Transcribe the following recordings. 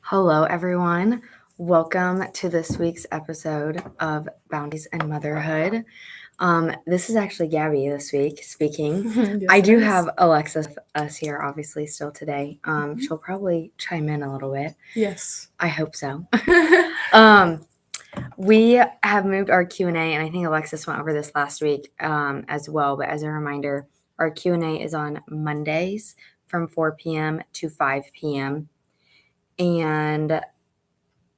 Hello, everyone. Welcome to this week's episode of Boundaries and Motherhood. This is actually Gabby this week speaking. Yes, I do it is. have Alexis with us here, obviously, still today. She'll probably chime in a little bit. Yes. I hope so. We have moved our Q&A, and I think Alexis went over this last week as well. But as a reminder, our Q&A is on Mondays from 4 p.m. to 5 p.m. And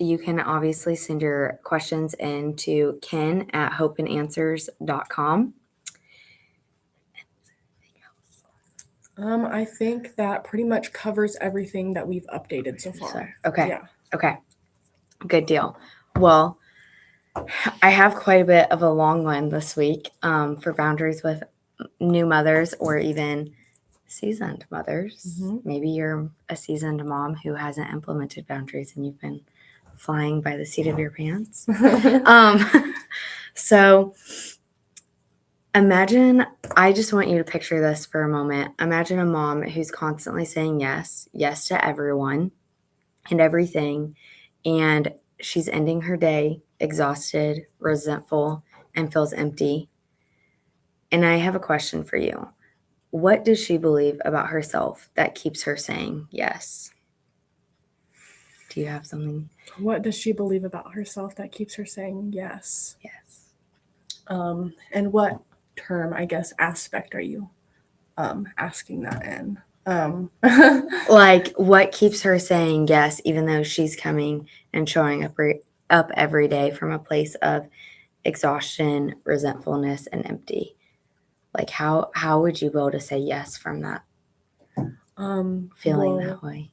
you can obviously send your questions in to ken@hopeandanswers.com. I think that pretty much covers everything that we've updated so far. Okay. Yeah. Okay. Good deal. Well, I have quite a bit of a long one this week for boundaries with new mothers or even seasoned mothers. Mhm. Maybe you're a seasoned mom who hasn't implemented boundaries and you've been flying by the seat of your pants. So imagine, I just want you to picture this for a moment. Imagine a mom who's constantly saying yes to everyone and everything, and she's ending her day exhausted, resentful, and feels empty. And I have a question for you. What does she believe about herself that keeps her saying yes? Do you have something? What does she believe about herself that keeps her saying yes? Yes. And what term, I guess, aspect are you asking that in? Like, what keeps her saying yes, even though she's coming and showing up every day from a place of exhaustion, resentfulness, and empty? Like, how would you be able to say yes from that feeling well, that way?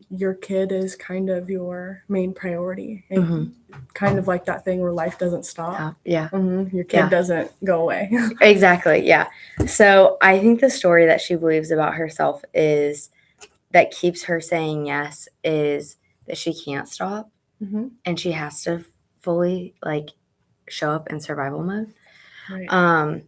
your kid is kind of your main priority, and Mm-hmm. kind of like that thing where life doesn't stop. Yeah. Your kid doesn't go away. Exactly. Yeah. So I think the story that she believes about herself is that keeps her saying yes is that she can't stop Mhm. and she has to fully like show up in survival mode. Right.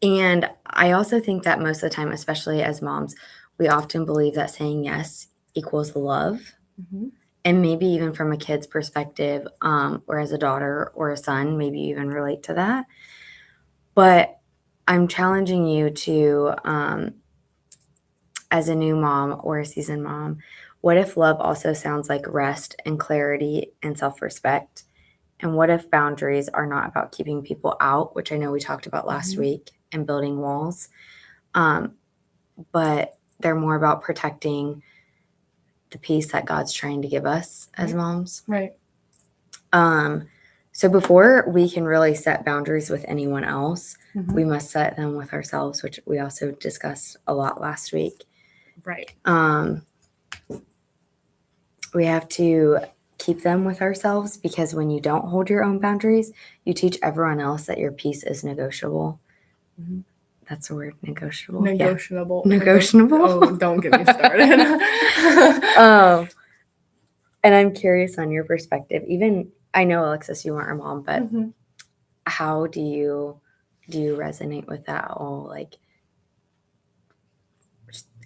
And I also think that most of the time, especially as moms, we often believe that saying yes equals love. Mhm. And maybe even from a kid's perspective, or as a daughter or a son, maybe you even relate to that. But I'm challenging you to, as a new mom or a seasoned mom, what if love also sounds like rest and clarity and self respect? And what if boundaries are not about keeping people out, which I know we talked about last Mhm. week, and building walls, but they're more about protecting the peace that God's trying to give us as moms? Right. So before we can really set boundaries with anyone else, Mhm. we must set them with ourselves, which we also discussed a lot last week. Right. We have to keep them with ourselves because when you don't hold your own boundaries, you teach everyone else that your peace is negotiable. Mhm. That's a word, negotiable. Negotiable. Yeah. Negotiable. Oh, don't get me started. Oh, and I'm curious on your perspective. Even I know, Alexis, you weren't a mom, but Mhm. how do you resonate with that all? Like,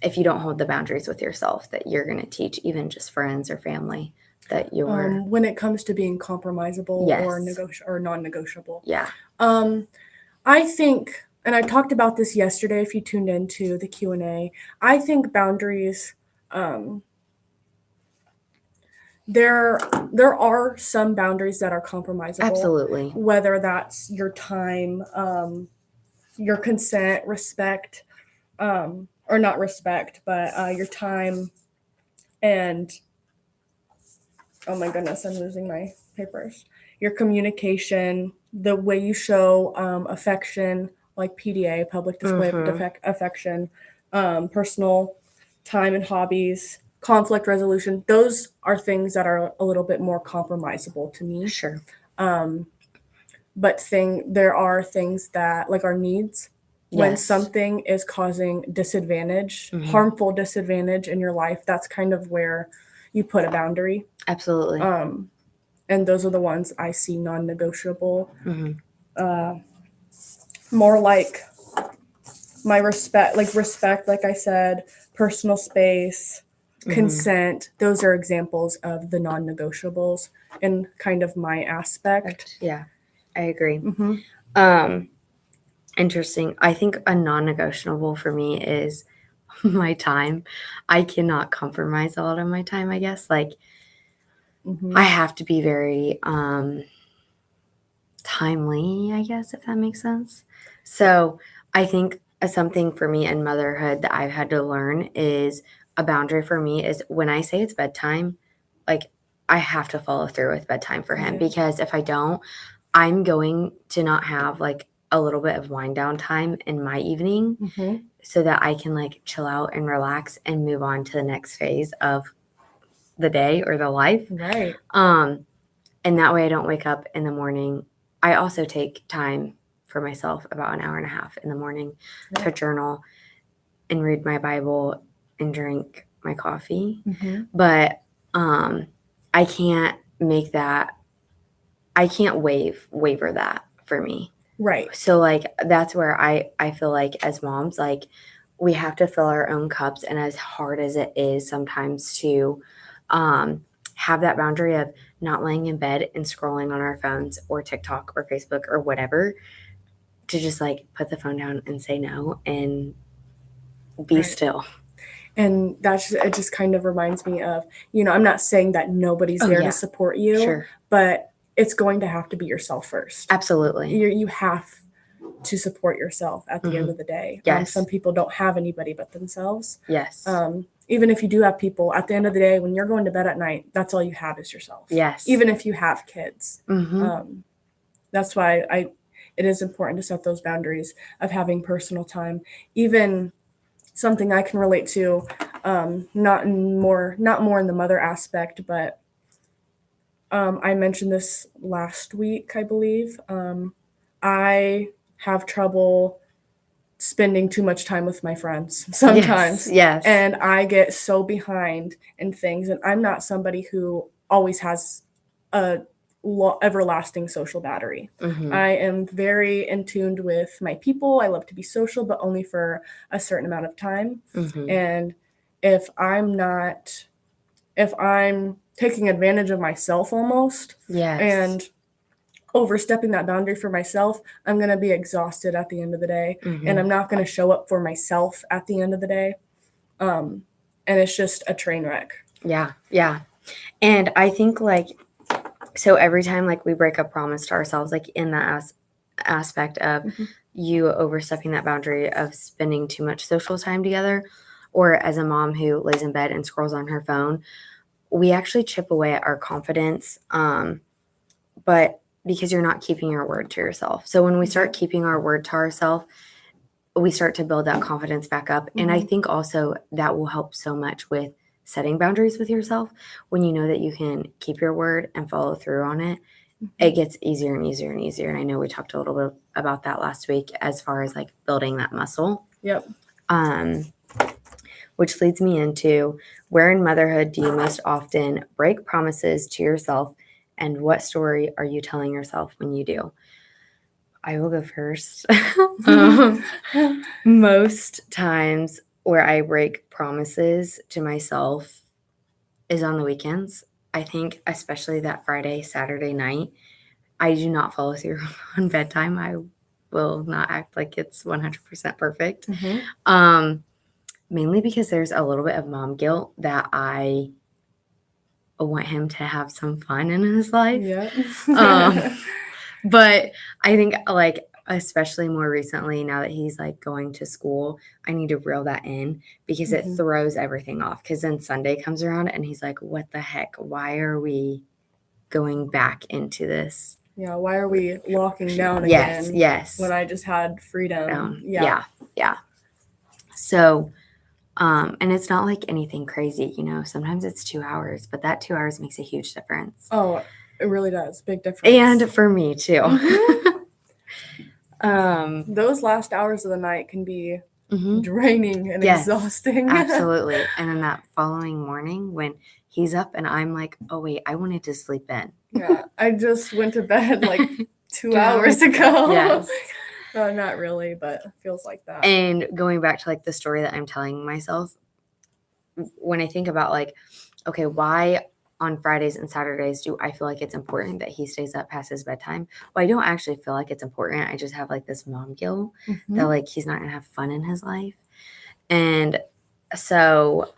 if you don't hold the boundaries with yourself, that you're going to teach even just friends or family that you're When it comes to being compromisable or Yes. or non-negotiable, Yeah. I think, and I talked about this yesterday. If you tuned into the Q&A, I think boundaries. There are some boundaries that are compromisable. Absolutely. Whether that's your time, your consent, respect, or not respect, but your time, and oh my goodness, I'm losing my papers. Your communication, the way you show affection, like PDA, public display of affection, personal time and hobbies, conflict resolution. Those are things that are a little bit more compromisable to me. Sure. But there are things that, like our needs, when Yes. something is causing disadvantage, harmful disadvantage in your life, that's kind of where you put a boundary. Absolutely. And those are the ones I see non-negotiable. Mm-hmm. More like my respect, like I said, personal space, consent. Those are examples of the non-negotiables in kind of my aspect. Yeah, I agree. Mm-hmm. Interesting. I think a non-negotiable for me is my time. I cannot compromise a lot of my time, I guess. Like Mm-hmm. I have to be very timely, I guess, if that makes sense. So I think something for me in motherhood that I've had to learn is a boundary for me is when I say it's bedtime, like I have to follow through with bedtime for him Yeah. because if I don't, I'm going to not have like a little bit of wind down time in my evening Mm-hmm. so that I can like chill out and relax and move on to the next phase of the day or the life. Right. And that way I don't wake up in the morning. I also take time for myself about an hour and a half in the morning to Right. journal and read my Bible and drink my coffee. Mm-hmm. But I can't make that, I can't waver that for me. Right. So like that's where I feel like as moms, like we have to fill our own cups. And as hard as it is sometimes to have that boundary of not laying in bed and scrolling on our phones or TikTok or Facebook or whatever, to just like put the phone down and say no and be Right. still. And it just kind of reminds me of, I'm not saying that nobody's Oh, there yeah. to support you, Sure. but it's going to have to be yourself first. Absolutely. You have to support yourself at the end of the day. Yes. Some people don't have anybody but themselves. Yes. Even if you do have people, at the end of the day, when you're going to bed at night, that's all you have is yourself. Yes. Even if you have kids. Mm-hmm. That's why it is important to set those boundaries of having personal time. Even something I can relate to, not more in the mother aspect, but I mentioned this last week, I believe. I have trouble spending too much time with my friends sometimes. Yes. And I get so behind in things. And I'm not somebody who always has a everlasting social battery. Mm-hmm. I am very in tune with my people. I love to be social, but only for a certain amount of time. Mm-hmm. And if I'm taking advantage of myself almost, Yes. and overstepping that boundary for myself, I'm going to be exhausted at the end of the day. Mm-hmm. And I'm not going to show up for myself at the end of the day. And it's just a train wreck. Yeah. Yeah. And I think like, so every time like we break a promise to ourselves, like in that aspect of you overstepping that boundary of spending too much social time together, or as a mom who lays in bed and scrolls on her phone, we actually chip away at our confidence. But because you're not keeping your word to yourself. So when we start keeping our word to ourselves, we start to build that confidence back up. And I think also that will help so much with setting boundaries with yourself. When you know that you can keep your word and follow through on it, it gets easier and easier and easier. And I know we talked a little bit about that last week as far as like building that muscle. Yep. Which leads me into, where in motherhood do you most often break promises to yourself, and what story are you telling yourself when you do? I will go first. Most times where I break promises to myself is on the weekends. I think especially that Friday, Saturday night, I do not follow through on bedtime. I will not act like it's 100% perfect. Mainly because there's a little bit of mom guilt that I want him to have some fun in his life. Yeah. But I think like especially more recently, now that he's like going to school, I need to reel that in because it throws everything off. Because then Sunday comes around and he's like, what the heck? Why are we going back into this? Yeah, why are we locking down Yes, again? yes. When I just had freedom. Yeah. So, and it's not like anything crazy, sometimes it's 2 hours, but that 2 hours makes a huge difference. Oh, it really does. Big difference. And for me too. Those last hours of the night can be draining and exhausting. Absolutely. And then that following morning when he's up and I'm like, oh wait, I wanted to sleep in. Yeah, I just went to bed like 2 hours ago. Yes. Not really, but it feels like that. And going back to like the story that I'm telling myself, when I think about like, okay, why on Fridays and Saturdays do I feel like it's important that he stays up past his bedtime? Well, I don't actually feel like it's important. I just have like this mom guilt that like he's not gonna have fun in his life. And so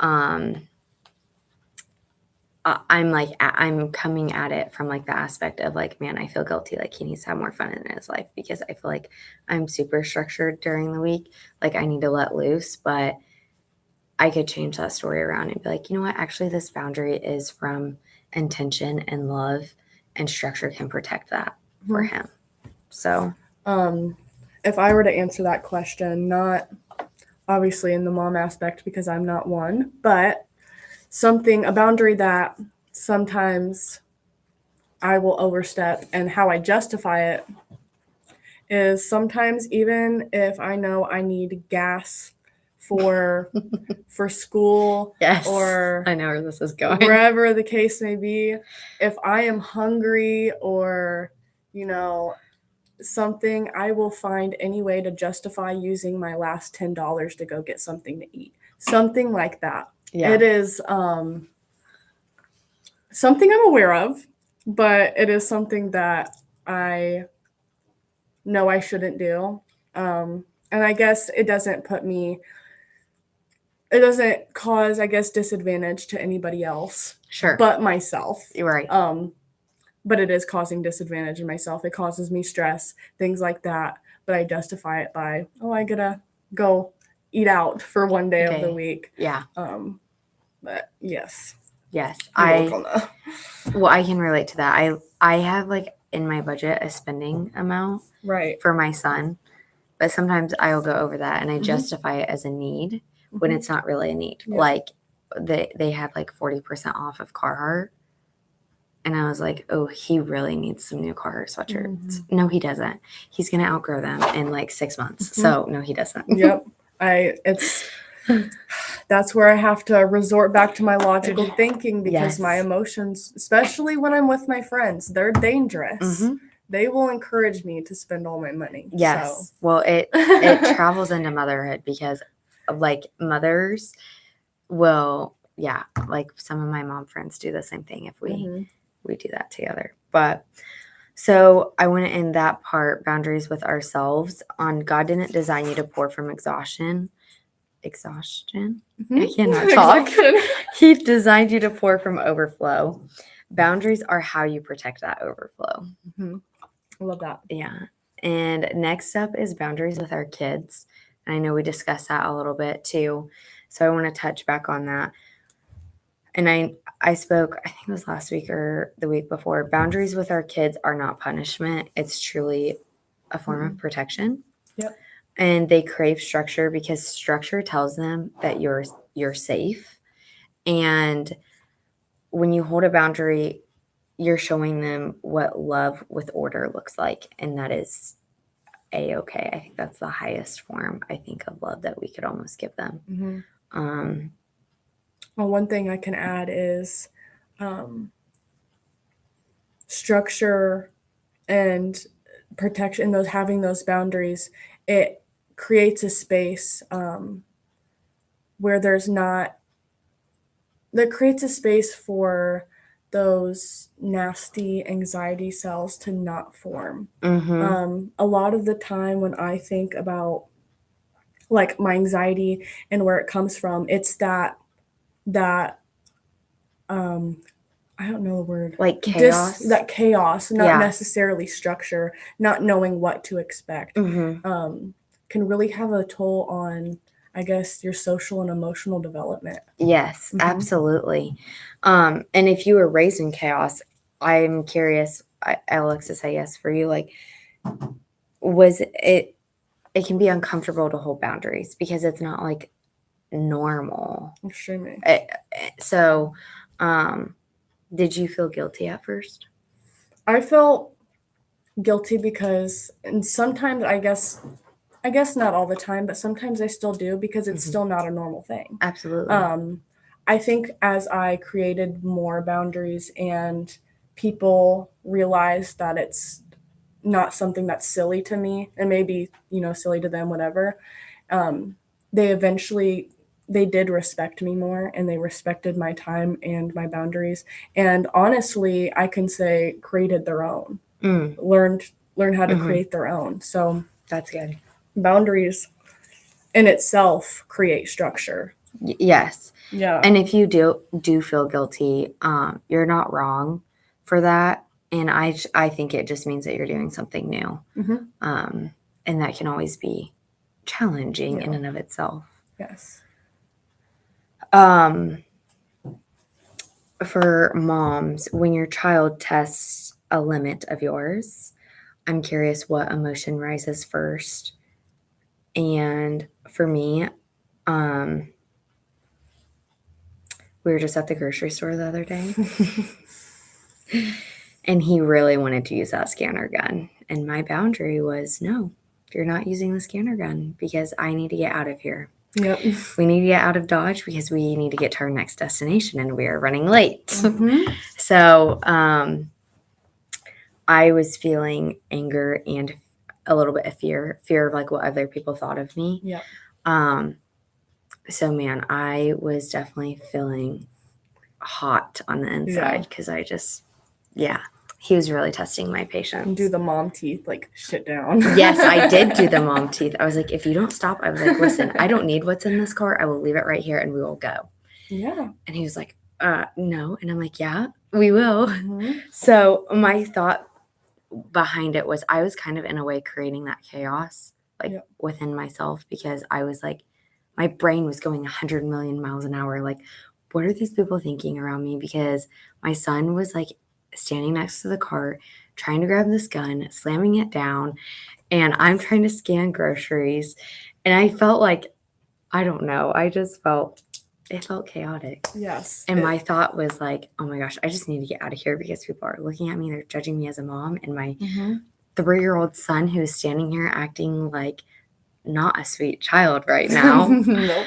I'm like, I'm coming at it from like the aspect of like, man, I feel guilty. Like he needs to have more fun in his life because I feel like I'm super structured during the week. Like I need to let loose, but I could change that story around and be like, you know what? Actually, this boundary is from intention and love, and structure can protect that for him. So, If I were to answer that question, not obviously in the mom aspect because I'm not one, but a boundary that sometimes I will overstep, and how I justify it is sometimes even if I know I need gas for school yes, or I know where this is going. wherever the case may be, if I am hungry or something, I will find any way to justify using my last $10 to go get something to eat. Something like that. Yeah. It is something I'm aware of, but it is something that I know I shouldn't do. And I guess it doesn't cause, I guess, disadvantage to anybody else. Sure. But myself. You're right. But it is causing disadvantage in myself. It causes me stress, things like that. But I justify it by, I gotta go eat out for one day of the week. Yeah. But yes. Yes. Well, I can relate to that. I have like in my budget a spending amount right for my son, but sometimes I'll go over that and I justify it as a need when it's not really a need. Yeah. Like they had like 40% off of Carhartt. And I was like, oh, he really needs some new Carhartt sweatshirts. No, he doesn't. He's going to outgrow them in like 6 months. So no, he doesn't. Yep. That's where I have to resort back to my logical thinking because my emotions, especially when I'm with my friends, they're dangerous. They will encourage me to spend all my money. Yes. So. Well, it travels into motherhood because like mothers will, like some of my mom friends do the same thing if we do that together. But so I want to end that part, boundaries with ourselves, on God didn't design you to pour from exhaustion. I cannot talk. He designed you to pour from overflow. Boundaries are how you protect that overflow. I love that. Yeah. And next up is boundaries with our kids. And I know we discussed that a little bit too. So I want to touch back on that. And I spoke, I think it was last week or the week before, boundaries with our kids are not punishment. It's truly a form of protection. Yep. And they crave structure because structure tells them that you're safe. And when you hold a boundary, you're showing them what love with order looks like. And that is A-okay. I think that's the highest form, I think, of love that we could almost give them. Well, one thing I can add is structure and protection, having those boundaries, it creates a space where that creates a space for those nasty anxiety cells to not form. A lot of the time when I think about like my anxiety and where it comes from, it's that I don't know the word. Like chaos. That chaos, not necessarily structure, not knowing what to expect, can really have a toll on, I guess, your social and emotional development. Yes, absolutely. And if you were raised in chaos, I'm curious, Alexis, I guess for you, like, was it can be uncomfortable to hold boundaries because it's not like normal. Extremely. So, did you feel guilty at first? I felt guilty because, and sometimes I guess not all the time, but sometimes I still do because it's still not a normal thing. Absolutely. I think as I created more boundaries and people realized that it's not something that's silly to me and maybe, silly to them, whatever, they eventually they did respect me more, and they respected my time and my boundaries. And honestly, I can say created their own, Mm, learned how to mhm. create their own. So That's good. boundaries in itself create structure. Yes. Yeah. And if you do feel guilty, you're not wrong for that. And I think it just means that you're doing something new. Mhm. And that can always be challenging in Yeah. and of itself. Yes. For moms, when your child tests a limit of yours, I'm curious what emotion rises first. And for me, we were just at the grocery store the other day. And he really wanted to use that scanner gun. And my boundary was, no, you're not using the scanner gun because I need to get out of here. Yep. We need to get out of Dodge because we need to get to our next destination and we are running late. Mhm. So I was feeling anger and a little bit of fear of like what other people thought of me. Yeah. So man, I was definitely feeling hot on the inside because I just, he was really testing my patience. Do the mom teeth, like, sit down. Yes, I did do the mom teeth. I was like, if you don't stop, I was like, listen, I don't need what's in this car. I will leave it right here and we will go. Yeah. And he was like, no. And I'm like, yeah, we will. Mhm. So my thought behind it was I was kind of in a way creating that chaos like within myself because I was like, my brain was going 100 million miles an hour. Like, what are these people thinking around me? Because my son was like standing next to the cart, trying to grab this gun, slamming it down, and I'm trying to scan groceries. And I felt like, I don't know, it felt chaotic. Yes. And my thought was like, oh my gosh, I just need to get out of here because people are looking at me. They're judging me as a mom. And my 3-year-old son who is standing here acting like not a sweet child right now. Nope.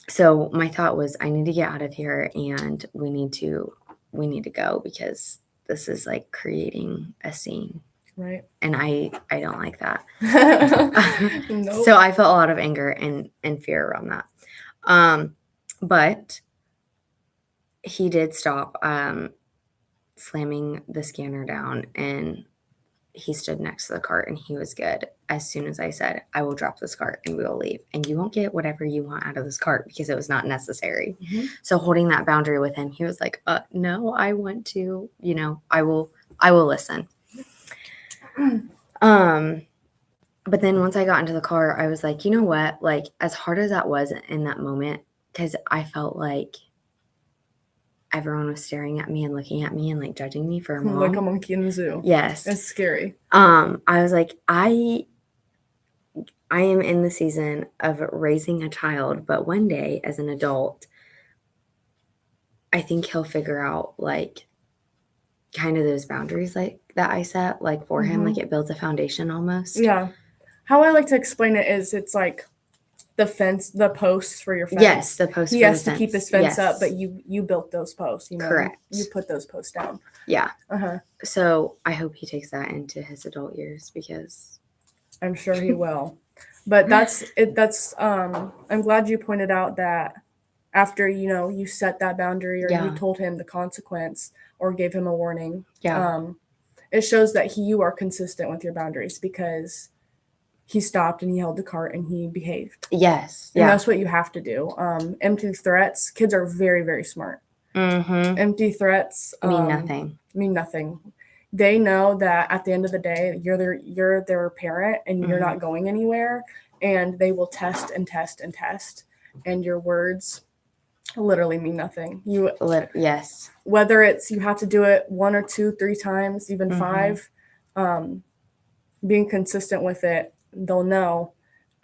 So my thought was I need to get out of here and we need to go because this is like creating a scene. Right. And I don't like that. Nope. So I felt a lot of anger and fear around that. But he did stop slamming the scanner down and he stood next to the cart and he was good. As soon as I said, I will drop this cart and we will leave. And you won't get whatever you want out of this cart because it was not necessary. So holding that boundary with him, he was like, no, I want to, I will listen. But then once I got into the car, I was like, you know what? Like, as hard as that was in that moment, because I felt like everyone was staring at me and looking at me and like judging me for a mom. Like a monkey in the zoo. Yes. It's scary. I was like, I am in the season of raising a child, but one day as an adult, I think he'll figure out like kind of those boundaries like that I set like for him. Like it builds a foundation almost. Yeah. How I like to explain it is it's like the fence, the posts for your fence. Yes, the posts. He has to keep his fence up, but you built those posts. Correct. You put those posts down. Yeah. So I hope he takes that into his adult years because I'm sure he will. But that's it. I'm glad you pointed out that after you set that boundary or you told him the consequence or gave him a warning. It shows that you are consistent with your boundaries because he stopped and he held the cart and he behaved. Yes. And that's what you have to do. Empty threats. Kids are very, very smart. Empty threats mean nothing. They know that at the end of the day, you're their parent and you're not going anywhere. And they will test and test and test. And your words literally mean nothing. Yes. Whether it's you have to do it 1 or 2, 3 times, even 5, being consistent with it, they'll know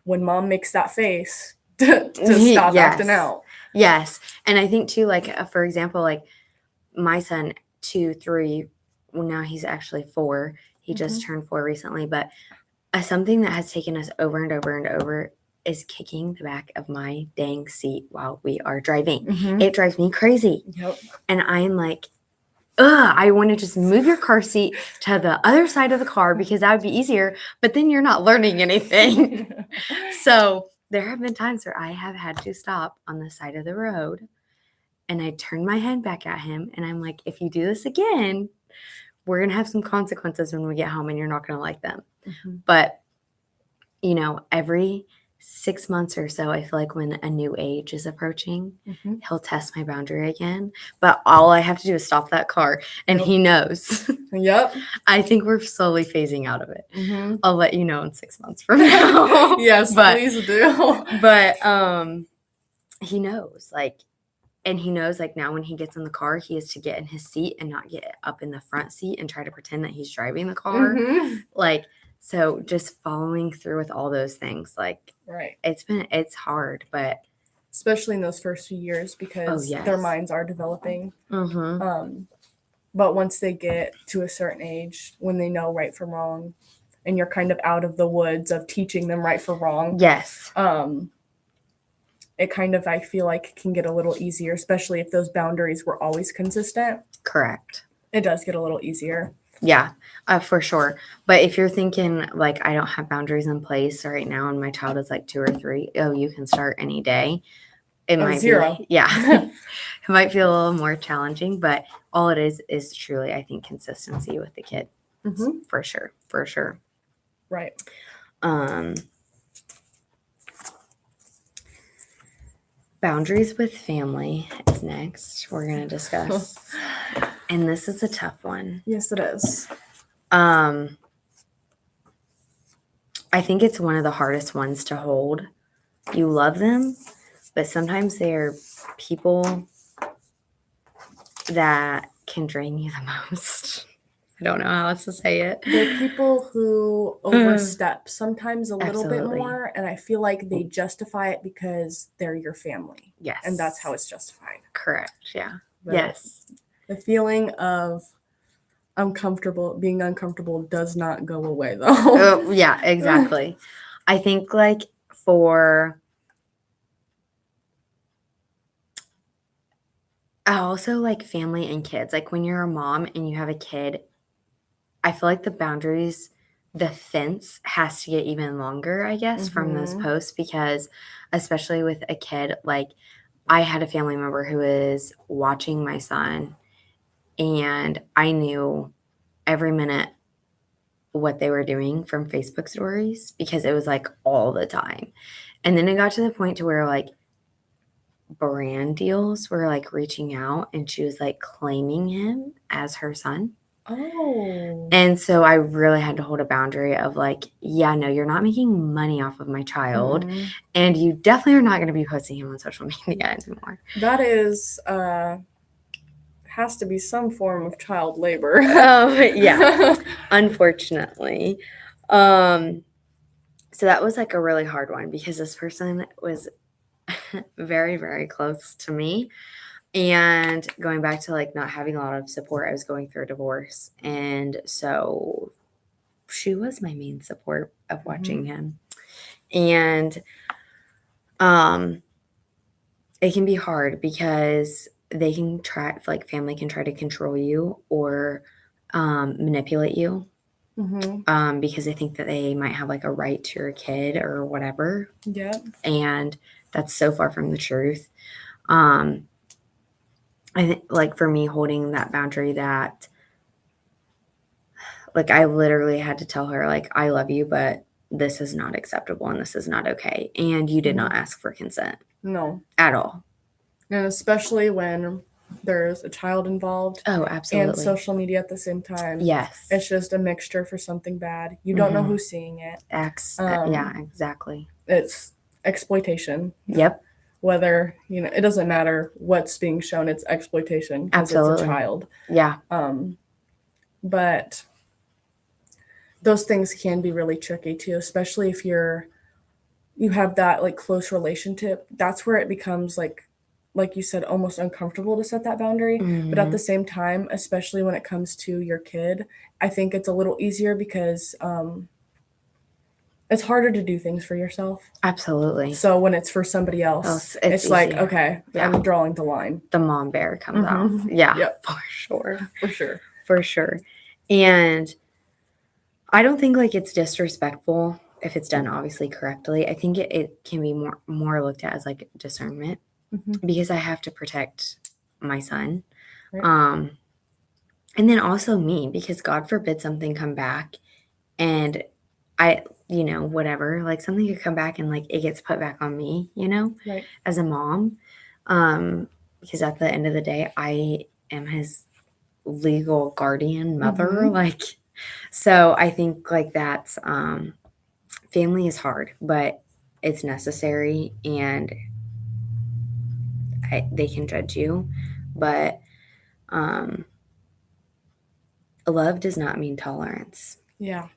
when mom makes that face to stop acting out. Yes. And I think too, like, for example, like my son, 2, 3, well, now he's actually 4. He just turned 4 recently. But something that has taken us over and over and over is kicking the back of my dang seat while we are driving. It drives me crazy. Yep. And I'm like, I want to just move your car seat to the other side of the car because that would be easier, but then you're not learning anything. So there have been times where I have had to stop on the side of the road and I turn my head back at him and I'm like, if you do this again, we're going to have some consequences when we get home and you're not going to like them. Mhm. But, you know, every 6 months or so, I feel like when a new age is approaching, Mhm. he'll test my boundary again. But all I have to do is stop that car and Yep. he knows. Yep. I think we're slowly phasing out of it. Mhm. I'll let you know in 6 months from now. Yes, but please do. but he knows, like, and he knows, like, now when he gets in the car, he is to get in his seat and not get up in the front seat and try to pretend that he's driving the car. Mhm. Like, so just following through with all those things, like, Right. it's hard, but Especially in those first few years because their yes. minds are developing. Mm-hmm. But once they get to a certain age, when they know right from wrong, and you're kind of out of the woods of teaching them right from wrong, Yes. it kind of, I feel like, can get a little easier, especially if those boundaries were always consistent. Correct. It does get a little easier. Yeah, for sure. But if you're thinking, like, I don't have boundaries in place right now and my child is like 2 or 3, oh, you can start any day. It might 0. be, yeah. It might feel a little more challenging, but all it is truly, I think, consistency with the kid. Mhm. For sure. For sure. Right. Boundaries with family is next. We're going to discuss. And this is a tough one. Yes, it is. I think it's one of the hardest ones to hold. You love them, but sometimes they're people that can drain you the most. I don't know how else to say it. They're people who overstep sometimes a little bit Absolutely. more, and I feel like they justify it because they're your family, Yes. and that's how it's justified. Correct. Yeah. But Yes. the feeling of being uncomfortable does not go away, though. Yeah, exactly. I think, like, for also, like, family and kids, like, when you're a mom and you have a kid, I feel like the boundaries, the fence has to get even longer, I guess, from those Mhm. posts, because especially with a kid, like, I had a family member who was watching my son and I knew every minute what they were doing from Facebook stories because it was like all the time. And then it got to the point to where, like, brand deals were like reaching out and she was like claiming him as her son. Oh. And so I really had to hold a boundary of, like, yeah, no, you're not making money off of my child. Mhm. And you definitely are not going to be posting him on social media anymore. That is has to be some form of child labor. Oh, yeah. Unfortunately. So that was like a really hard one because this person was very, very close to me. And going back to, like, not having a lot of support, I was going through a divorce. And so she was my main support of watching him. And it can be hard because they can try, like, family can try to control you or manipulate you. Because they think that they might have, like, a right to your kid or whatever. Yeah. And that's so far from the truth. I think, like, for me, holding that boundary, that, like, I literally had to tell her, like, I love you, but this is not acceptable and this is not okay. And you did not ask for consent No. at all. And especially when there's a child involved. Oh, absolutely. And social media at the same time. Yes. It's just a mixture for something bad. You don't know who's seeing it. Yeah, exactly. It's exploitation. Yep. Whether, it doesn't matter what's being shown, it's exploitation because it's Absolutely. a child. Yeah. But those things can be really tricky too, especially if you have that, like, close relationship. That's where it becomes like you said, almost uncomfortable to set that boundary. But at the same time, especially when it comes to your kid, I think it's a little easier because it's harder to do things for yourself. Absolutely. So when it's for somebody else, it's like, easier. okay, Yeah. I'm drawing the line. The mom bear comes out. Yeah, Yep. for sure. For sure. For sure. And I don't think, like, it's disrespectful if it's done obviously correctly, I think it can be more looked at as like discernment, because I have to protect my son. Right. And then also me, because God forbid something come back and whatever, like something could come back and like it gets put back on me, Right. as a mom. Because at the end of the day, I am his legal guardian mother. Mhm. So I think like that's, family is hard, but it's necessary, and they can judge you, but um, love does not mean tolerance. Yeah.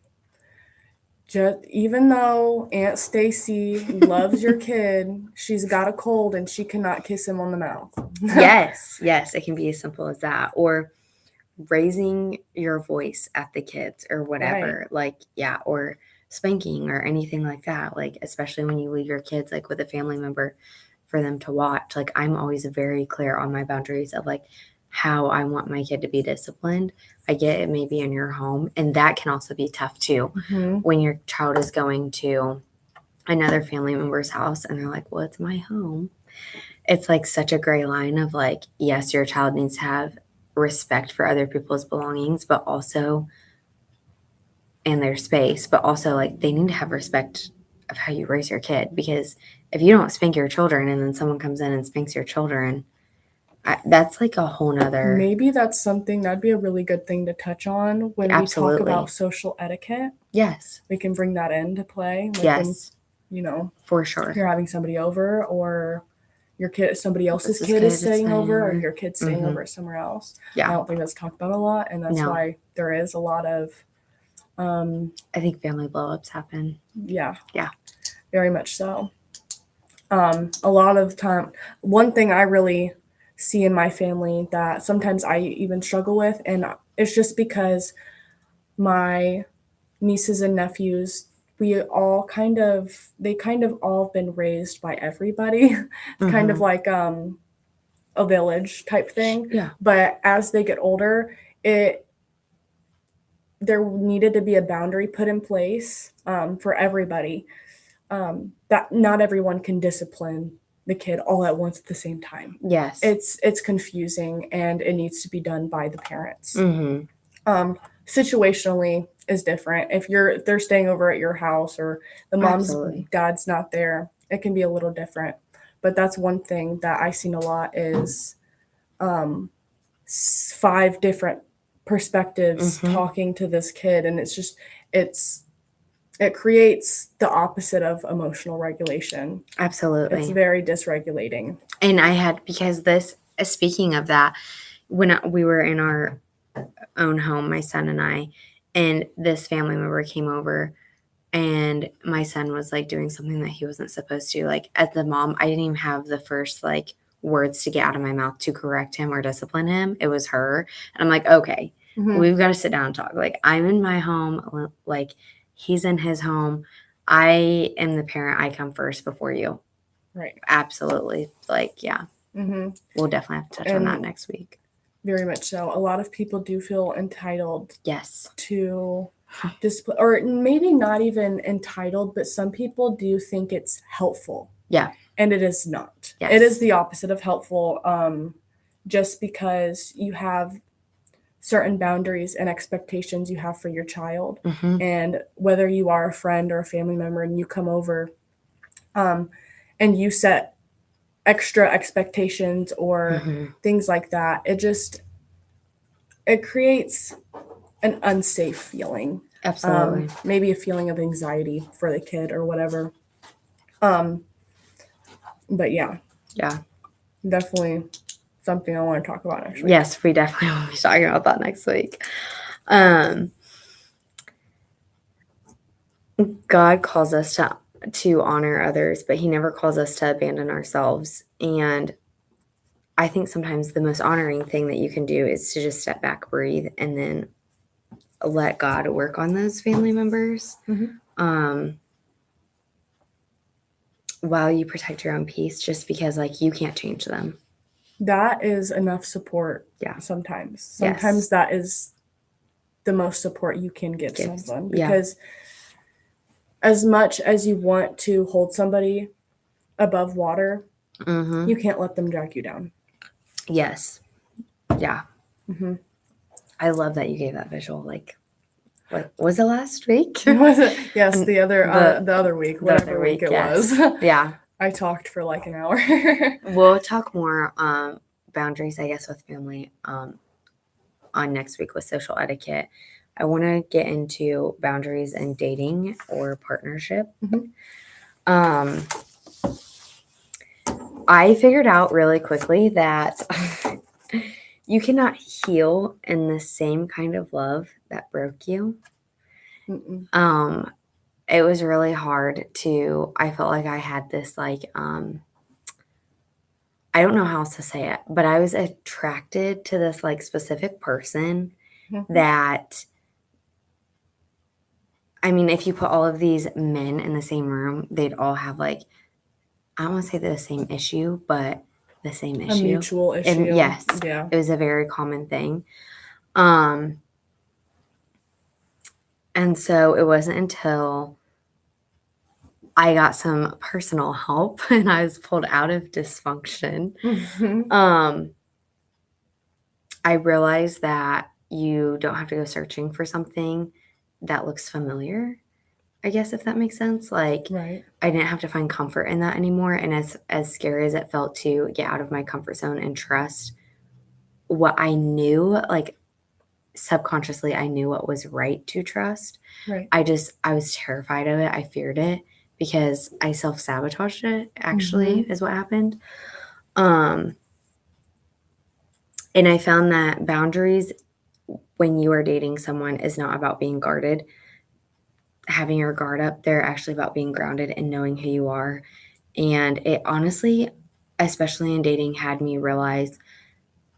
Just even though Aunt Stacy loves your kid, she's got a cold and she cannot kiss him on the mouth. Yes, yes, it can be as simple as that. Or raising your voice at the kids or Right. whatever, like, yeah, or spanking or anything like that, like, especially when you leave your kids like with a family member for them to watch. Like, I'm always very clear on my boundaries of like how I want my kid to be disciplined. I get it maybe in your home, and that can also be tough too, Hmm. when your child is going to another family member's house and they're like, well, it's my home. It's like such a gray line of like, yes, your child needs to have respect for other people's belongings, but also in their space, but also like they need to have respect of how you raise your kid. Because if you don't spank your children and then someone comes in and spanks your children, that's like a whole nother. Maybe that's something that'd be a really good thing to touch on when we talk about Absolutely. social etiquette. Yes. We can bring that into play, like when Yes, you're for sure. having somebody over, or somebody else's This kid is kid is staying staying over, or over. your kid's staying Mhm. over at somewhere else. I Yeah. don't think that's talked about a lot, and that's No. why there is a lot of I think family blow-ups happen. yeah, Yeah. very much so. A lot of time, one thing I really see in my family that sometimes I even struggle with, and it's just because my nieces and nephews, they kind of all have been raised by everybody. It's kind of Mhm. like a village type thing. Yeah. But as they get older, it there needed to be a boundary put in place for everybody, that not everyone can discipline the kid all at once at the same time. Yes. It's confusing, and it needs to be done by the parents. Mhm. Situationally is different. If they're staying over at your house, or the mom's Absolutely. dad's not there, it can be a little different. But that's one thing that I've seen a lot is 5 different perspectives Mhm. talking to this kid, and it's it creates the opposite of emotional regulation. It's Absolutely. very dysregulating. And because speaking of that, when we were in our own home, my son and I, and this family member came over, and my son was like doing something that he wasn't supposed to. Like, as the mom, I didn't even have the first like words to get out of my mouth to correct him or discipline him. It was her. And I'm like, okay, Mhm. we've got to sit down and talk. Like, I'm in my home, like he's in his home. I am the parent. I come first before you. Right. Absolutely. Like, yeah, Mhm. we'll definitely have to touch on that And next week. very much so. A lot of people do feel entitled Yes. to display, or maybe not even entitled, but some people do think it's helpful. Yeah. And it is not. Yes. It is the opposite of helpful. Just because you have certain boundaries and expectations you have for your child, Mhm. and whether you are a friend or a family member and you come over, and you set extra expectations or Mhm. things like that, it creates an unsafe feeling, Absolutely. maybe a feeling of anxiety for the kid or whatever. Um, but yeah, Yeah. definitely something I want to talk about next week. Yes, we definitely will be talking about that next week. God calls us to honor others, but he never calls us to abandon ourselves. And I think sometimes the most honoring thing that you can do is to just step back, breathe, and then let God work on those family members, Mhm. while you protect your own peace, just because like you can't change them. That is enough support. Yeah. Sometimes Yes. that is the most support you can give Gives. someone, Yeah. because as much as you want to hold somebody above water, Mm-hmm. you can't let them drag you down. Yes. Yeah. Mm-hmm. I love that you gave that visual. Like, what was it last week? Was it? Yes, And the other week, the other whatever week it yes. was. Yeah. I talked for like an hour. We'll talk more boundaries, I guess, with family on next week with social etiquette. I want to get into boundaries in dating or partnership. Mhm. I figured out really quickly that you cannot heal in the same kind of love that broke you. Mm-mm. It was really hard to, I felt like I had this like I don't know how else to say it, but I was attracted to this like specific person Mhm. that, I mean, if you put all of these men in the same room, they'd all have like, I don't want to say the same issue, but the same A issue. mutual issue. And yes, Yeah. it was a very common thing. And so it wasn't until I got some personal help and I was pulled out of dysfunction. Mhm. I realized that you don't have to go searching for something that looks familiar, I guess, if that makes sense. Like, Right. I didn't have to find comfort in that anymore. And as scary as it felt to get out of my comfort zone and trust what I knew, like subconsciously, I knew what was right to trust. Right. I was terrified of it. I feared it because I self-sabotaged it, actually, is what happened. And I found that boundaries when you are dating someone is not about being guarded, having your guard up. They're actually about being grounded and knowing who you are. And it honestly, especially in dating, had me realize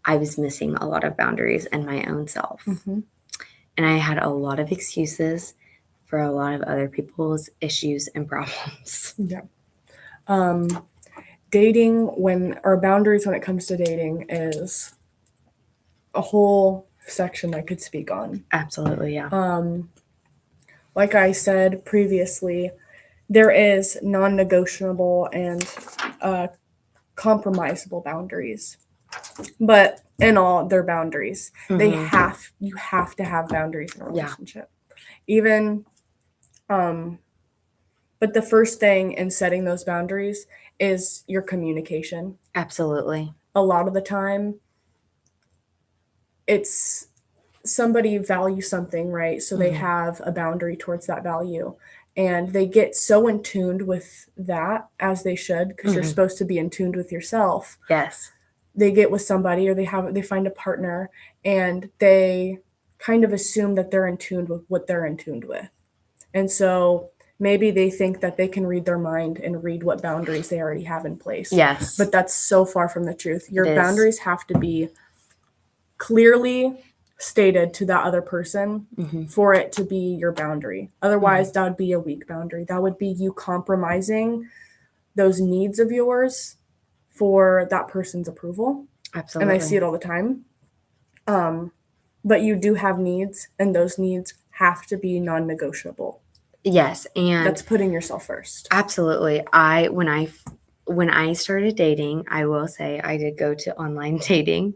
I was missing a lot of boundaries in my own self. Mhm. And I had a lot of excuses for a lot of other people's issues and problems. Yeah. Dating or boundaries when it comes to dating is a whole section I could speak on. Absolutely, yeah. Like I said previously, there is non-negotiable and compromisable boundaries. But in all, they're boundaries. You have to have boundaries in a Yeah. relationship. Even but the first thing in setting those boundaries is your communication. Absolutely. A lot of the time it's somebody values something, right? So they have a boundary towards that value. And they get so in tuned with that, as they should, because you're supposed to be in tuned with yourself. Yes. They get with somebody or they find a partner and they kind of assume that they're in tune with what they're in tuned with. And so maybe they think that they can read their mind and read what boundaries they already have in place. Yes. But that's so far from the truth. Your It is. boundaries have to be clearly stated to that other person for it to be your boundary. Otherwise, that would be a weak boundary. That would be you compromising those needs of yours for that person's approval. Absolutely. And I see it all the time. But you do have needs, and those needs have to be non-negotiable. Yes, and That's putting yourself first. absolutely. When I started dating, I will say I did go to online dating,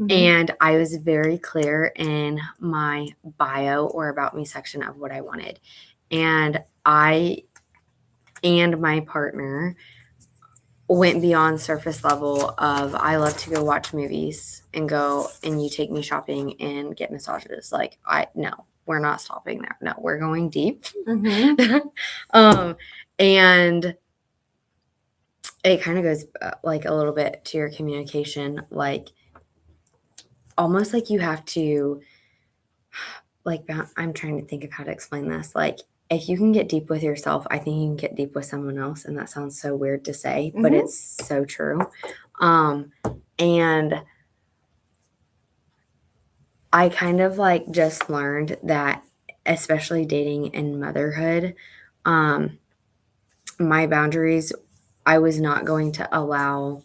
and I was very clear in my bio or about me section of what I wanted. And I and my partner went beyond surface level of I love to go watch movies and you take me shopping and get massages. Like no, we're not stopping there. No, we're going deep. And it kind of goes like a little bit to your communication, like almost like you have to like I'm trying to think of how to explain this. Like if you can get deep with yourself, I think you can get deep with someone else. And that sounds so weird to say, but it's so true. And I kind of like just learned that, especially dating and motherhood, my boundaries, I was not going to allow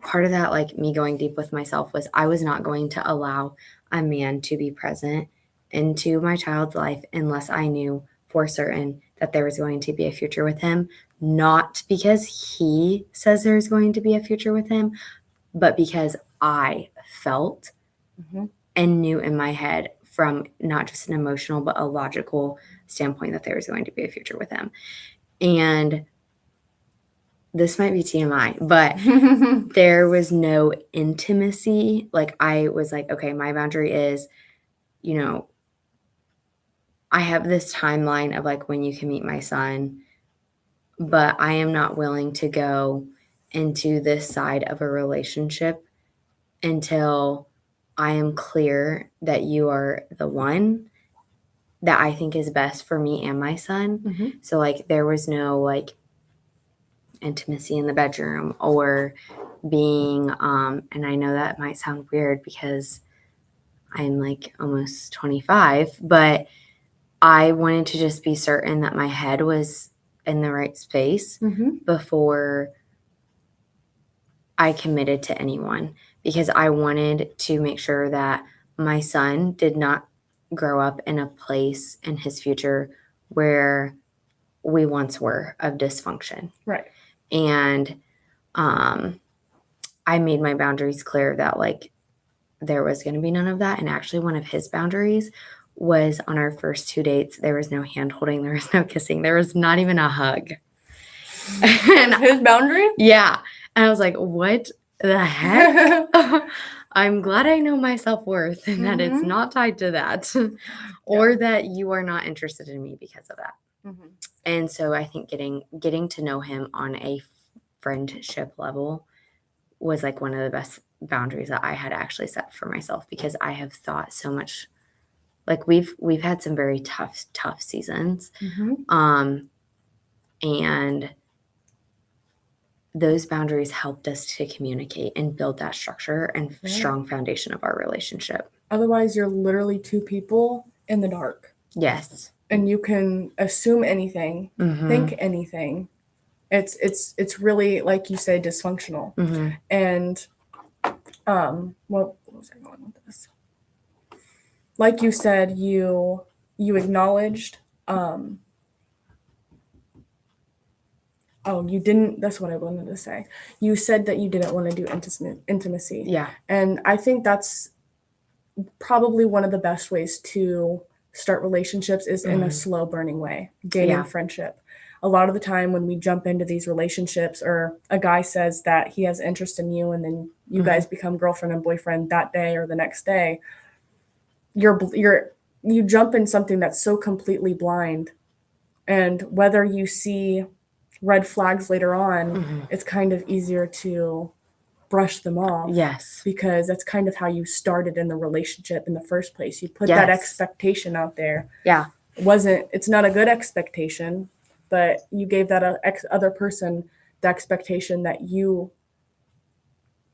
part of that, like me going deep with myself, was I was not going to allow a man to be present into my child's life unless I knew for certain that there was going to be a future with him, not because he says there's going to be a future with him, but because I felt Mhm. and knew in my head from not just an emotional, but a logical standpoint that there was going to be a future with him. And this might be TMI, but there was no intimacy. Like I was like, okay, my boundary is, you know, I have this timeline of like when you can meet my son, but I am not willing to go into this side of a relationship until I am clear that you are the one that I think is best for me and my son. Mhm. So like there was no like intimacy in the bedroom or being and I know that might sound weird because I'm like almost 25, but I wanted to just be certain that my head was in the right space Mhm. before I committed to anyone because I wanted to make sure that my son did not grow up in a place in his future where we once were of dysfunction. Right. And I made my boundaries clear that like there was going to be none of that. And actually, one of his boundaries was on our first 2 dates, there was no hand holding, there was no kissing, there was not even a hug. And His boundary? yeah. And I was like, what the heck? I'm glad I know my self worth and that it's Mhm. not tied to that or that you are not interested in me because of that. Mhm. And so I think getting to know him on a friendship level was like one of the best boundaries that I had actually set for myself because I have thought so much. Like we've had some very tough seasons. Mhm. And those boundaries helped us to communicate and build that structure and Yeah. strong foundation of our relationship. Otherwise, you're literally two people in the dark, Yes. and you can assume anything, Mhm. think anything. It's really, like you say, dysfunctional. Mhm. And what was I going with this? Like you said, you acknowledged. Oh, you didn't. That's what I wanted to say. You said that you didn't want to do intimacy. Yeah. And I think that's probably one of the best ways to start relationships is in a Mhm. slow burning way, gaining Yeah. friendship. A lot of the time when we jump into these relationships or a guy says that he has interest in you and then you Mhm. guys become girlfriend and boyfriend that day or the next day, you jump in something that's so completely blind. And whether you see red flags later on, Mhm. it's kind of easier to brush them off. Yes. Because that's kind of how you started in the relationship in the first place. You put that Yes. expectation out there. Yeah. It's not a good expectation, but you gave that other person the expectation that you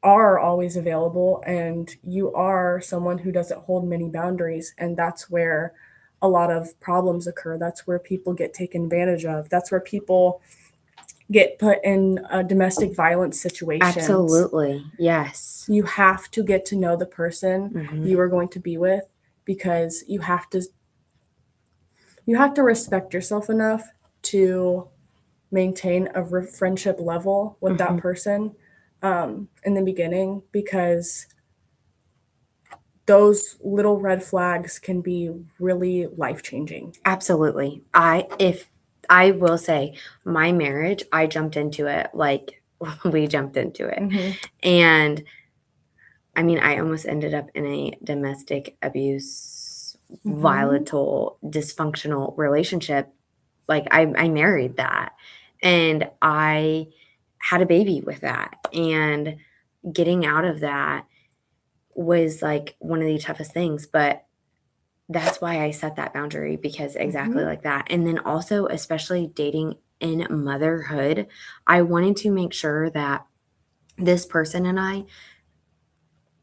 are always available and you are someone who doesn't hold many boundaries, and that's where a lot of problems occur. That's where people get taken advantage of. That's where people get put in domestic violence situations. Absolutely. Yes. You have to get to know the person Mhm. you are going to be with because you have to respect yourself enough to maintain a friendship level with that Mhm. person in the beginning, because those little red flags can be really life-changing. Absolutely. If I will say my marriage, I jumped into it like we jumped into it. Mhm. And I mean, I almost ended up in a domestic abuse, Mhm. volatile, dysfunctional relationship. Like I married that and I had a baby with that. And getting out of that was like one of the toughest things. But that's why I set that boundary because exactly Mhm. like that. And then also, especially dating in motherhood, I wanted to make sure that this person and I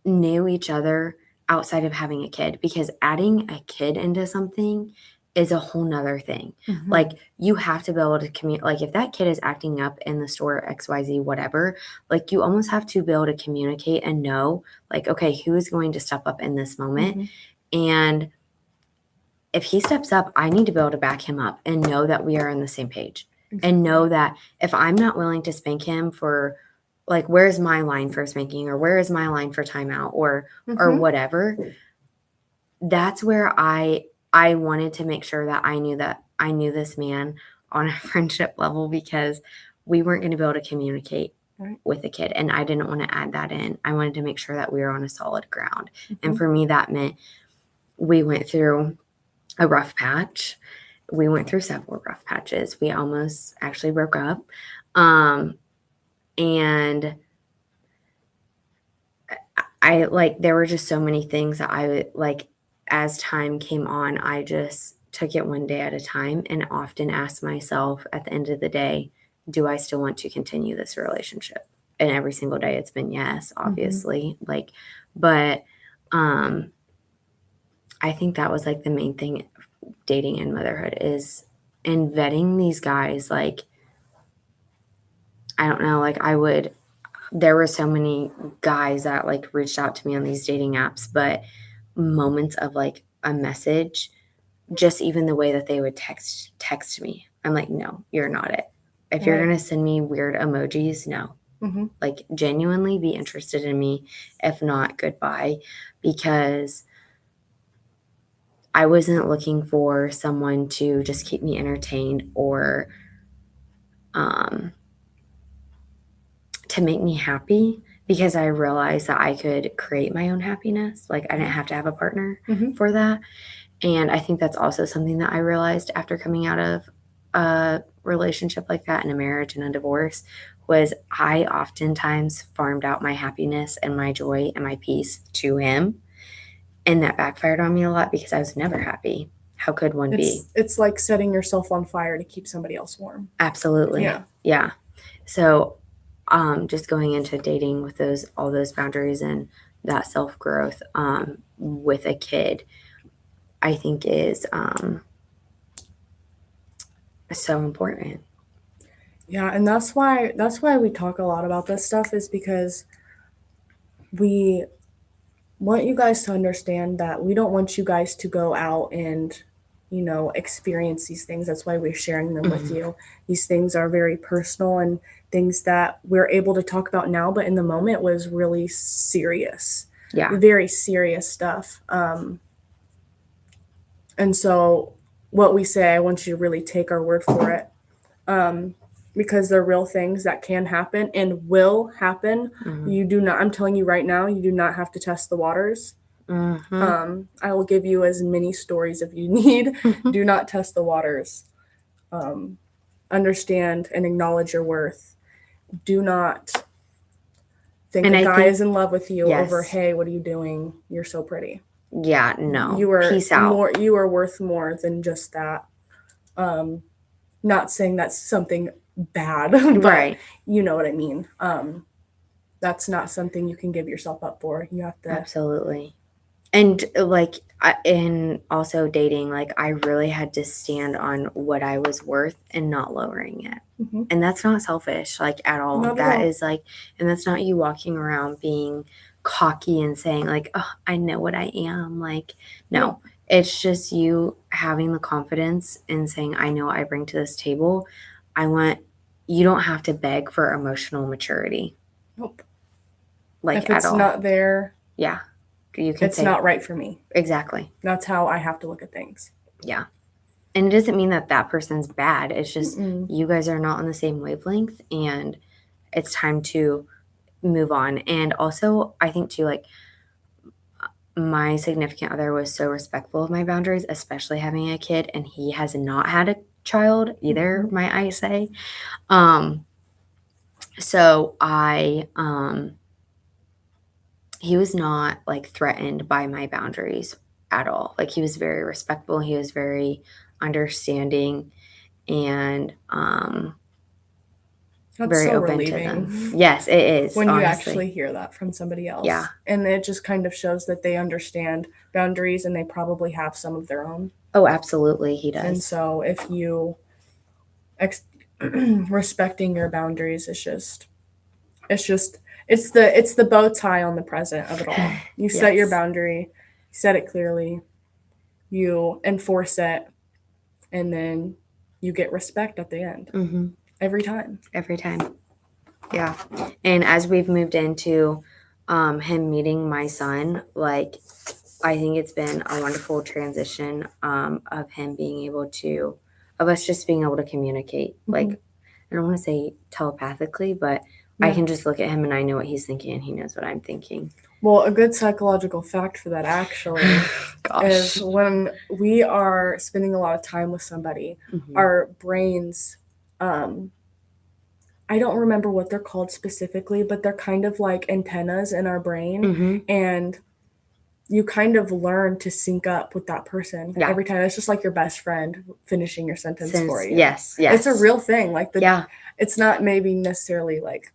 knew each other outside of having a kid because adding a kid into something is a whole nother thing. Mhm. Like you have to be able to communicate. Like if that kid is acting up in the store, XYZ, whatever, like you almost have to be able to communicate and know like, okay, who is going to step up in this moment? Mhm. And if he steps up, I need to be able to back him up and know that we are on the same page. And know that if I'm not willing to spank him for, like, where's my line for spanking, or where is my line for timeout, or Mhm. whatever, that's where I wanted to make sure that I knew this man on a friendship level, because we weren't going to be able to communicate Right. with the kid, and I didn't want to add that in. I wanted to make sure that we were on a solid ground. And Mhm. for me, that meant we went through a rough patch. We went through several rough patches. We almost actually broke up. And I like, there were just so many things that I would like, as time came on, I just took it one day at a time, and often asked myself at the end of the day, do I still want to continue this relationship? And every single day it's been yes, obviously. Like, but I think that was like the main thing, dating and motherhood, is in vetting these guys. Like, I don't know, like there were so many guys that like reached out to me on these dating apps, but moments of like a message, just even the way that they would text me, I'm like, no, you're not it. If you're Right. going to send me weird emojis, no. Mhm. Like, genuinely be interested in me. If not, goodbye. Because I wasn't looking for someone to just keep me entertained, or to make me happy, because I realized that I could create my own happiness. Like, I didn't have to have a partner Mhm. for that. And I think that's also something that I realized after coming out of a relationship like that, and a marriage and a divorce, was I oftentimes farmed out my happiness and my joy and my peace to him. And that backfired on me a lot, because I was never happy. How could one be? It's like setting yourself on fire to keep somebody else warm. Absolutely. Yeah. Yeah. So just going into dating with all those boundaries and that self-growth with a kid, I think is so important. Yeah, and that's why we talk a lot about this stuff, is because we want you guys to understand that we don't want you guys to go out and, experience these things. That's why we're sharing them with you. These things are very personal, and things that we're able to talk about now, but in the moment was really serious, Yeah. very serious stuff. And so, what we say, I want you to really take our word for it, because they're real things that can happen and will happen. You do not, I'm telling you right now, you do not have to test the waters. I will give you as many stories if you need. Do not test the waters. Understand and acknowledge your worth. Do not think And a I guy think, is in love with you over, yes. hey, what are you doing? You're so pretty. Yeah, no. You are Peace out. more. You are worth more than just that. Not saying that's something bad, but Right. you know what I mean. That's not something you can give yourself up for. You have to. Absolutely. And like, in also dating, like, I really had to stand on what I was worth and not lowering it. Mhm. And that's not selfish, like, at all. Not at That all. is like, and that's not you walking around being cocky and saying like, oh, I know what I am. Like, no, it's just you having the confidence and saying, I know what I bring to this table. You don't have to beg for emotional maturity, Nope. like, If at it's all. not there, Yeah. You can it's say, not right for me. exactly. That's how I have to look at things. Yeah. And it doesn't mean that that person's bad. It's just Mm-mm. you guys are not on the same wavelength, and it's time to move on. And also, I think too, like, my significant other was so respectful of my boundaries, especially having a kid, and he has not had a child either, might I say. So he was not like threatened by my boundaries at all. Like, he was very respectful. He was very understanding, and That's very so open to relieving them. Yes, it is, when you honestly. actually hear that from somebody else. Yeah. And it just kind of shows that they understand boundaries and they probably have some of their own. Oh, absolutely, he And does. so if you respecting your boundaries, it's the bow tie on the present of it all. You set your Yes. boundary, you set it clearly. you enforce it, and then you get respect at the end Mm-hmm. every time. Every time. Yeah. And as we've moved into him meeting my son, like, I think it's been a wonderful transition of him being able to, of us just being able to communicate. Like, I don't want to say telepathically, but I Yeah. can just look at him and I know what he's thinking and he knows what I'm thinking. Well, a good psychological fact for that actually is when we are spending a lot of time with somebody, Mhm. our brains, I don't remember what they're called specifically, but they're kind of like antennas in our brain. Mhm. And you kind of learn to sync up with that person Yeah. every time. It's just like your best friend finishing your sentence for you. Yes. It's a real thing. Like Yeah. it's not maybe necessarily like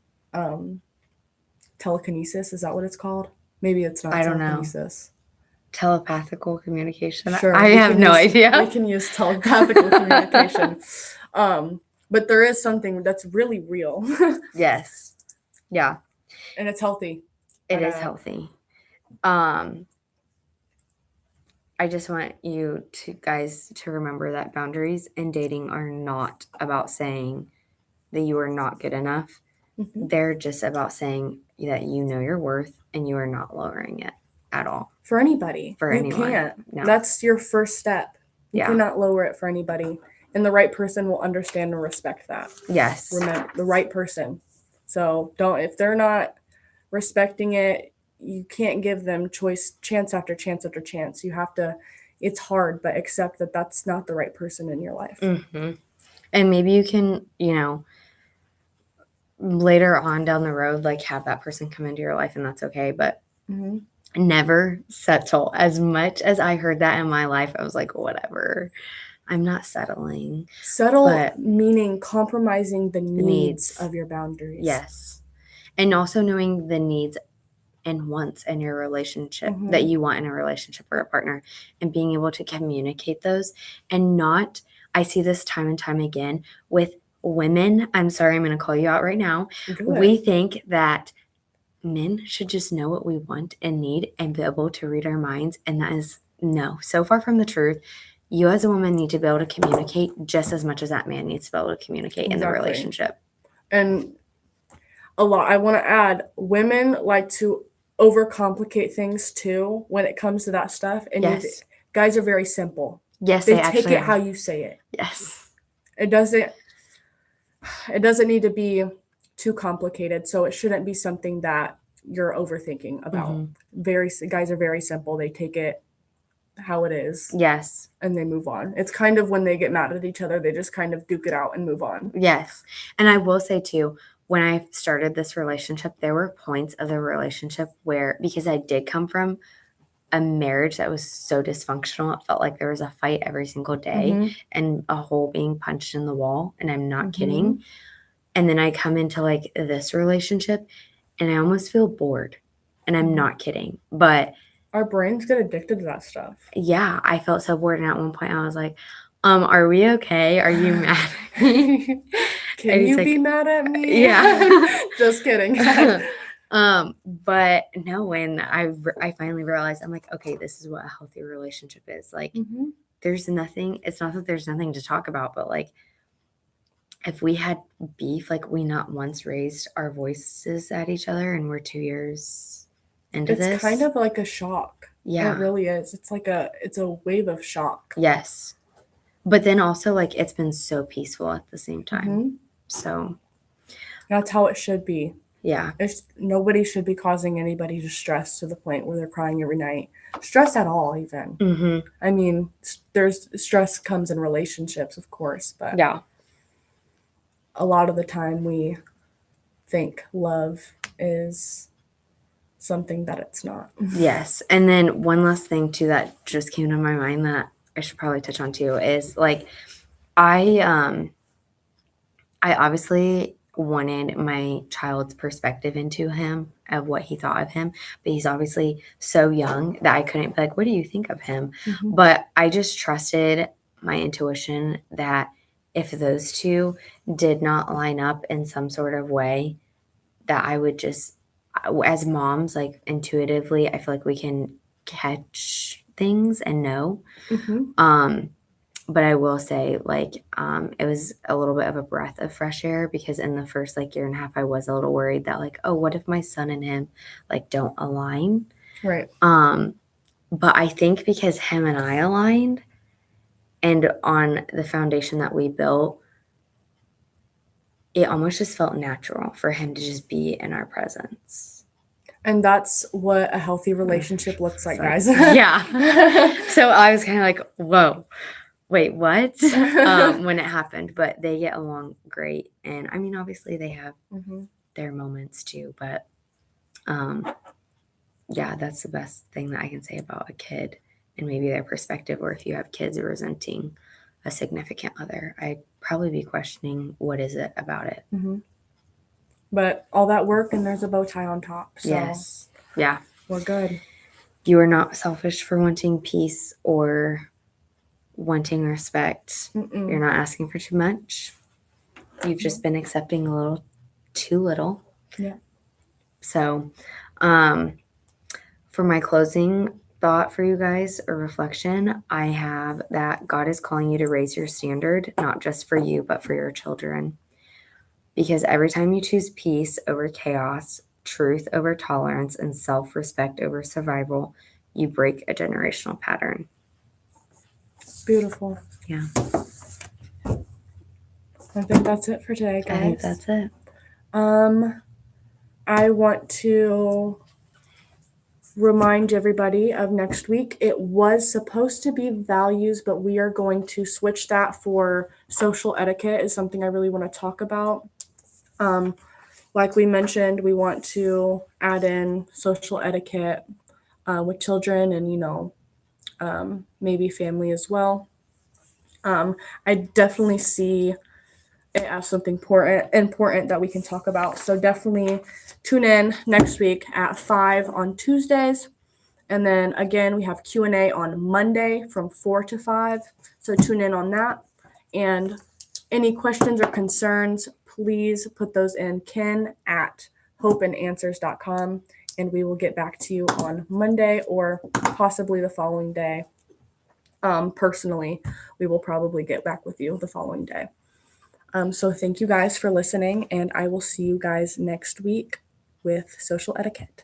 telekinesis. Is that what it's called? Maybe it's not I don't know. telekinesis. Telepathical communication. Sure. I have no idea. We can use telepathical communication. But there is something that's really real. Yes. Yeah. And it's healthy. It is healthy. I just want you to guys to remember that boundaries in dating are not about saying that you are not good enough. Mhm. They're just about saying that you know your worth and you are not lowering it at all. For anybody. For you anyone. can't. No. That's your first step. You Yeah. cannot lower it for anybody. And the right person will understand and respect that. Yes. Remember, the right person. So if they're not respecting it, you can't give them chance after chance after chance. You have to, it's hard, but accept that that's not the right person in your life. Mm-hmm. And maybe you can, later on down the road, like, have that person come into your life and that's okay. But never settle. As much as I heard that in my life, I was like, whatever. I'm not settling. Settle meaning compromising the needs needs of your boundaries. Yes. And also knowing the needs and wants in your relationship that you want in a relationship or a partner, and being able to communicate those. And not, I see this time and time again with women. I'm sorry, I'm going to call you out right now. We think that men should just know what we want and need and be able to read our minds. And that is so far from the truth. You as a woman need to be able to communicate just as much as that man needs to be able to communicate in the relationship. And I want to add, women like to overcomplicate things too when it comes to that stuff. And guys are very simple. Yes, they take it how you say it. Yes. It doesn't need to be too complicated, so it shouldn't be something that you're overthinking about. Guys are very simple. They take it how it is. Yes. And they move on. It's kind of when they get mad at each other, they just kind of duke it out and move on. Yes. And I will say too, when I started this relationship, there were points of the relationship where, because I did come from a marriage that was so dysfunctional, it felt like there was a fight every single day and a hole being punched in the wall. And I'm not kidding. And then I come into like this relationship and I almost feel bored. And I'm not kidding. But our brains get addicted to that stuff. Yeah, I felt so bored. And at one point I was like, are we okay? Are you mad at me? Can you be mad at me? Yeah. Just kidding. But no, when I finally realized, I'm like, okay, this is what a healthy relationship is. Like, there's nothing, it's not that there's nothing to talk about, but like, if we had beef, like, we not once raised our voices at each other, and we're 2 years into this. It's kind of like a shock. Yeah. It really is. It's like it's a wave of shock. Yes. But then also, like, it's been so peaceful at the same time. So that's how it should be. Yeah. Nobody should be causing anybody to stress to the point where they're crying every night. Stress at all, even. I mean, there's stress comes in relationships, of course, but yeah, a lot of the time we think love is something that it's not. Yes. And then one last thing too that just came to my mind that I should probably touch on too is, like, I obviously wanted my child's perspective into him, of what he thought of him, but he's obviously so young that I couldn't be like, what do you think of him? But I just trusted my intuition that if those two did not line up in some sort of way, that I would just, as moms, like, intuitively, I feel like we can catch things and know. Mm-hmm. But I will say, like, it was a little bit of a breath of fresh air because in the first like year and a half, I was a little worried that like, oh, what if my son and him like don't align? Right. But I think because him and I aligned and on the foundation that we built, it almost just felt natural for him to just be in our presence. And that's what a healthy relationship looks like, guys. Yeah. So I was kind of like, whoa, wait, what? When it happened, but they get along great. And I mean, obviously they have Mm-hmm. their moments too, but yeah, that's the best thing that I can say about a kid and maybe their perspective, or if you have kids resenting a significant other, I'd probably be questioning what is it about it. Mm-hmm. But all that work and there's a bow tie on top. So Yes. Yeah. we're good. You are not selfish for wanting peace or wanting respect. Mm-mm. You're not asking for too much. You've just been accepting a little too little. Yeah. So, for my closing thought for you guys, a reflection, I have that God is calling you to raise your standard, not just for you, but for your children. Because every time you choose peace over chaos, truth over tolerance, and self-respect over survival, you break a generational pattern. Beautiful. Yeah. I think that's it for today, guys. I think that's it. I want to remind everybody of next week. It was supposed to be values, but we are going to switch that for social etiquette is something I really want to talk about. Like we mentioned, we want to add in social etiquette with children and, maybe family as well. I definitely see it as something important that we can talk about. So definitely tune in next week at 5 on Tuesdays. And then again, we have Q&A on Monday from 4 to 5. So tune in on that. And any questions or concerns, please put those in ken@hopeandanswers.com. And we will get back to you on Monday or possibly the following day. Personally, we will probably get back with you the following day. So thank you guys for listening, and I will see you guys next week with social etiquette.